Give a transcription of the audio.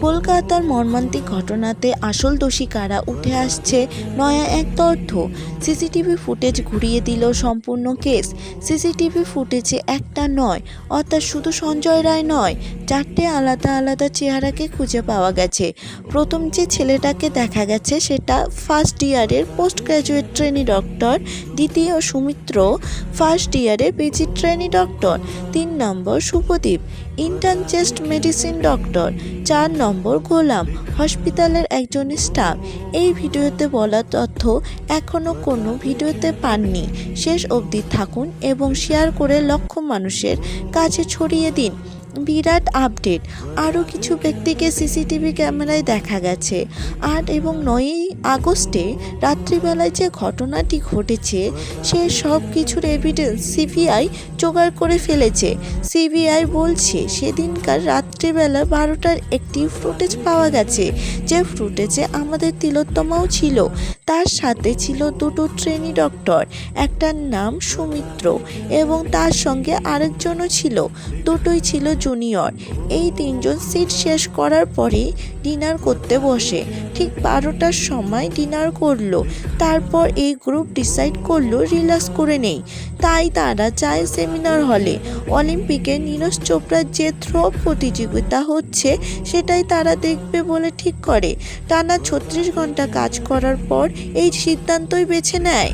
কলকাতার মর্মান্তিক ঘটনাতে আসল দোষী কারা উঠে আসছে নয়া এক তথ্য। সিসিটিভি ফুটেজ ঘুরিয়ে দিল সম্পূর্ণ কেস। সিসিটিভি ফুটেজে একটা নয়, অর্থাৎ শুধু সঞ্জয় রায় নয়, 4টে আলাদা আলাদা চেহারাকে খুঁজে পাওয়া গেছে। প্রথম যে ছেলেটাকে দেখা গেছে সেটা ফার্স্ট ইয়ারের পোস্ট গ্র্যাজুয়েট ট্রেনি ডক্টর, দ্বিতীয় সুমিত্র ফার্স্ট ইয়ারের পিজি ট্রেনি ডক্টর, 3 নম্বর Subhadeep intern chest medicine doctor, 4 নম্বর গোলাম হসপিটালের একজন স্টাফ। এই ভিডিওতে বলা তথ্য এখনও কোনো ভিডিওতে পাননি, শেষ অবধি থাকুন এবং শেয়ার করে লক্ষ মানুষের কাছে ছড়িয়ে দিন। বিরাট আপডেট, আরও কিছু ব্যক্তিকে সিসিটিভি ক্যামেরায় দেখা গেছে। 8 এবং 9ই আগস্টে রাত্রিবেলায় যে ঘটনাটি ঘটেছে সে সব কিছুর এভিডেন্স সিবিআই জোগাড় করে ফেলেছে। সিবিআই বলছে সেদিনকার রাত্রিবেলা 12টার একটি ফুটেজ পাওয়া গেছে, যে ফুটেজে আমাদের তিলোত্তমাও ছিল। তার সাথে ছিল 2টো ট্রেনি ডক্টর, একটার নাম সুমিত্র এবং তার সঙ্গে আরেকজনও ছিল, দুটোই ছিল জুনিয়র। এই 3জন সিট শেষ করার পরেই ডিনার করতে বসে। ঠিক 12টার সময় ডিনার করলো। তারপর এই গ্রুপ ডিসাইড করলো রিল্যাক্স করে নেই, তাই তারা যায় সেমিনার হলে। অলিম্পিকে নীরজ চোপড়ার যে থ্রো প্রতিযোগিতা হচ্ছে সেটাই তারা দেখবে বলে ঠিক করে। টানা 36 ঘন্টা কাজ করার পর এই সিদ্ধান্তই বেছে নেয়।